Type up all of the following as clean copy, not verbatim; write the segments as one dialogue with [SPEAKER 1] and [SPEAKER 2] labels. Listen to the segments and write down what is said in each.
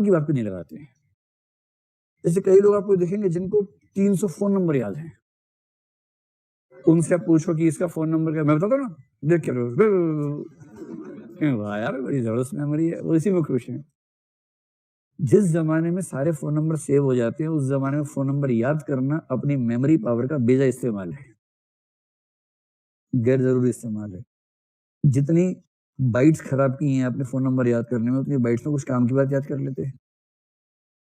[SPEAKER 1] की बात पे नहीं लगाते हैं। जैसे कई लोग आपको देखेंगे जिनको 300 फोन नंबर याद है, उनसे आप पूछो कि इसका फोन नंबर क्या, मैं बताता हूँ ना, देख के वाह यार बड़ी जबरदस्त मेमोरी है, वो इसी में खुश है। जिस जमाने में सारे फोन नंबर सेव हो जाते हैं, उस जमाने में फोन नंबर याद करना अपनी मेमोरी पावर का बेजा इस्तेमाल है, गैर जरूरी इस्तेमाल है। जितनी बाइट्स खराब की हैं अपने फोन नंबर याद करने में, उतनी बाइट्स में कुछ काम की बात याद कर लेते हैं।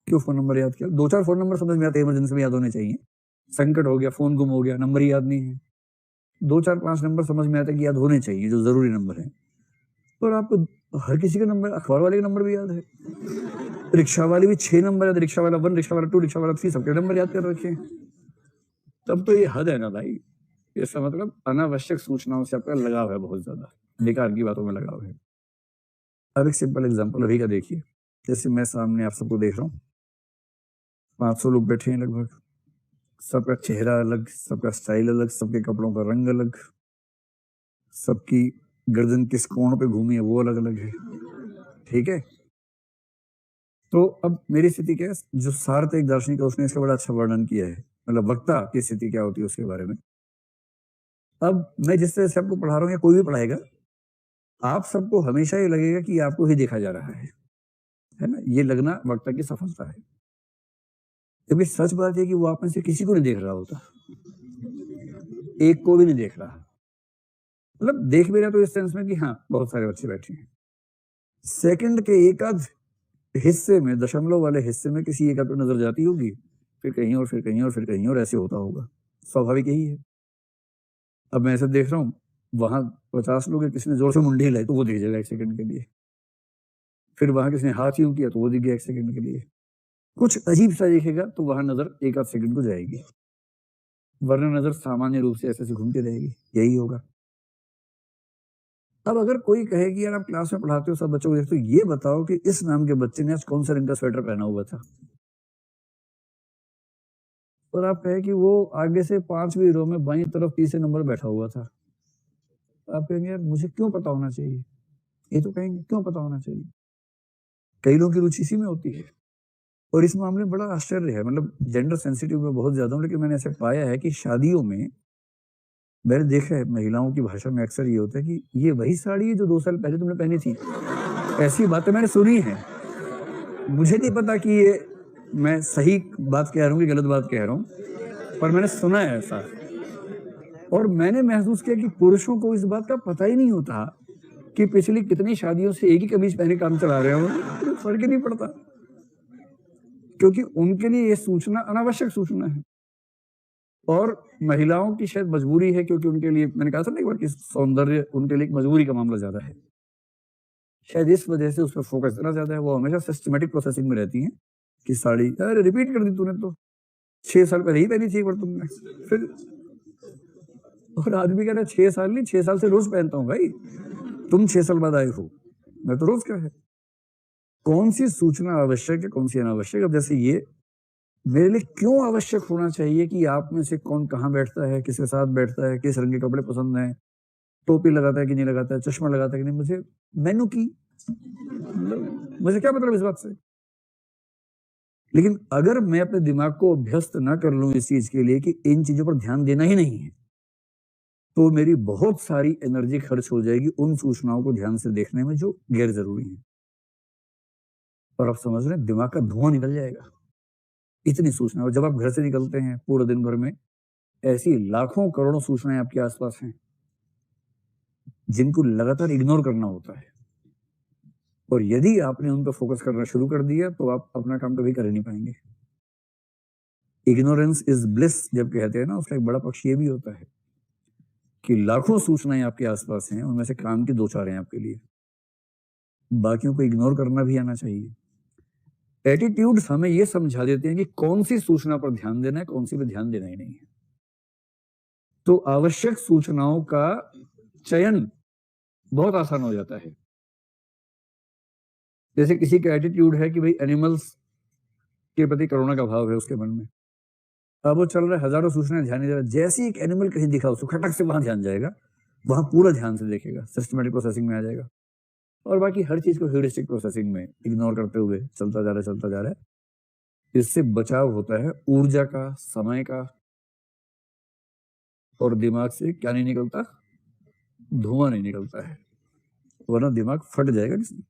[SPEAKER 1] क्यों फोन नंबर याद किया? 2-4 फोन नंबर समझ में आते हैं, इमरजेंसी में याद होने चाहिए। संकट हो गया, फोन गुम हो गया, नंबर ही याद नहीं है। 2-4-5 नंबर समझ में आते हैं कि याद होने चाहिए, जो जरूरी नंबर है। और आपको हर किसी का नंबर, अखबार वाले का नंबर भी याद है, रिक्शा वाले भी 6 नंबर है, रिक्शा वाला 1, रिक्शा वाला 2, रिक्शा वाला 3, सबके नंबर याद कर रखे हैं। तब तो ये हद है ना भाई। इसका मतलब अनावश्यक सूचनाओं से आपका लगाव है, बहुत ज्यादा बेकार की बातों में लगाव है। अब एक सिंपल एग्जांपल अभी का देखिए। जैसे मैं सामने आप सबको देख रहा हूँ, 500 लोग बैठे हैं लगभग, सबका चेहरा अलग, सबका स्टाइल अलग, सबके कपड़ों का रंग अलग, सबकी गर्दन किस कोण पे घूमी है वो अलग अलग है, ठीक है। तो अब मेरी स्थिति क्या है, जो सार्थ एक दार्शनिक है उसने इसका बड़ा अच्छा वर्णन किया है, मतलब वक्ता की स्थिति क्या होती है उसके बारे में। अब मैं जिस तरह से आपको पढ़ा रहा हूँ या कोई भी पढ़ाएगा, आप सबको हमेशा ये लगेगा कि आपको ही देखा जा रहा है ना, ये लगना वक्ता की सफलता है। क्योंकि सच बात है कि वो आप में से किसी को नहीं देख रहा होता, एक को भी नहीं देख रहा, मतलब देख भी रहा तो इस सेंस में कि हाँ बहुत सारे बच्चे बैठे हैं। सेकंड के एक आध हिस्से में, दशमलव वाले हिस्से में किसी एक आध को नजर जाती होगी, फिर कहीं और, फिर कहीं और, फिर कहीं और, ऐसे होता होगा। स्वाभाविक यही है। अब मैं ऐसे देख रहा हूँ, वहां 50 लोग हैं, किसी ने जोर से मुंडी हिलाई तो वो दिख जाएगा 1 सेकंड के लिए, फिर वहां किसी ने हाथ यूं किया तो वो दिख गया 1 सेकंड के लिए। कुछ अजीब सा दिखेगा तो वहां नजर एक आध सेकंड को जाएगी, वरना नजर सामान्य रूप से ऐसे घूमती रहेगी। यही होगा। अब अगर कोई कहे कि यार आप क्लास में पढ़ाते हो, सब बच्चों को देखते हो, ये बताओ कि इस नाम के बच्चे ने आज कौन सा रंग का स्वेटर पहना हुआ था, और आप कहे कि वो आगे से 5वीं रो में बाईं तरफ तीसरे नंबर बैठा हुआ था, आप कहेंगे यार मुझे क्यों पता होना चाहिए, ये तो कहेंगे क्यों पता होना चाहिए। कई लोगों की रुचि इसी में होती है, और इस मामले में बड़ा आश्चर्य है, मतलब जेंडर सेंसिटिव में बहुत ज्यादा हूँ, लेकिन मैंने ऐसे पाया है कि शादियों में मैंने देखा है, महिलाओं की भाषा में अक्सर ये होता है कि ये वही साड़ी है जो 2 साल पहले तुमने पहनी थी। ऐसी बातें मैंने सुनी है। मुझे नहीं पता कि ये मैं सही बात कह रहा हूँ कि गलत बात कह रहा हूँ, पर मैंने सुना है ऐसा। और मैंने महसूस किया कि पुरुषों को इस बात का पता ही नहीं होता कि पिछली कितनी शादियों से एक ही कमीज पहने काम चला रहे हो, फर्क ही नहीं पड़ता, क्योंकि उनके लिए ये सूचना अनावश्यक सूचना है। और महिलाओं की शायद मजबूरी है, क्योंकि उनके लिए, मैंने कहा था ना एक बार कि सौंदर्य उनके लिए एक मजबूरी का मामला ज्यादा है, शायद इस वजह से उस पर फोकस इतना ज्यादा है। वो हमेशा सिस्टमेटिक प्रोसेसिंग में रहती हैं कि साड़ी, अरे रिपीट कर दी तूने तो, 6 साल पहले ही पहनी थी एक बार तुमने, फिर। और आदमी कह रहा है 6 साल नहीं, 6 साल से रोज पहनता हूँ भाई, तुम 6 साल बाद आए हो, मैं तो रोज क्या है। कौन सी सूचना आवश्यक है, कौन सी अनावश्यक। अब जैसे ये मेरे लिए क्यों आवश्यक होना चाहिए कि आप में से कौन कहाँ बैठता है, किसके साथ बैठता है, किस रंग के कपड़े पसंद है, टोपी लगाता है कि नहीं लगाता है, चश्मा लगाता है कि नहीं, मुझे मैनू की, मतलब मुझे क्या मतलब इस बात से। लेकिन अगर मैं अपने दिमाग को अभ्यस्त ना कर लूं इस चीज के लिए कि इन चीजों पर ध्यान देना ही नहीं है, तो मेरी बहुत सारी एनर्जी खर्च हो जाएगी उन सूचनाओं को ध्यान से देखने में जो गैर जरूरी है। और आप समझ रहे हैं, दिमाग का धुआं निकल जाएगा, इतनी सूचना। और जब आप घर से निकलते हैं पूरे दिन भर में ऐसी लाखों करोड़ों सूचनाएं आपके आसपास हैं जिनको लगातार इग्नोर करना होता है, और यदि आपने उन पर फोकस करना शुरू कर दिया तो आप अपना काम कभी कर ही नहीं पाएंगे। इग्नोरेंस इज ब्लिस जब कहते हैं ना, उसका एक बड़ा पक्ष ये भी होता है कि लाखों सूचनाएं आपके आसपास हैं, उनमें से काम की 2-4 हैं आपके लिए, बाकियों को इग्नोर करना भी आना चाहिए। एटीट्यूड्स हमें यह समझा देते हैं कि कौन सी सूचना पर ध्यान देना है, कौन सी पर ध्यान देना ही नहीं है। तो आवश्यक सूचनाओं का चयन बहुत आसान हो जाता है। जैसे किसी का एटीट्यूड है कि भाई एनिमल्स के प्रति करुणा का भाव है उसके मन में, अब वो चल रहा है, हजारों सूचनाएं ध्यान नहीं दे रहा, जैसे एक एनिमल कहीं दिखा उसको खटक से वहां ध्यान जाएगा, वहां पूरा ध्यान से देखेगा, सिस्टमेटिक प्रोसेसिंग में आ जाएगा। और बाकी हर चीज को ह्यूरिस्टिक प्रोसेसिंग में इग्नोर करते हुए चलता जा रहा है। इससे बचाव होता है ऊर्जा का, समय का, और दिमाग से क्या नहीं निकलता, धुआं नहीं निकलता है, वरना दिमाग फट जाएगा किसी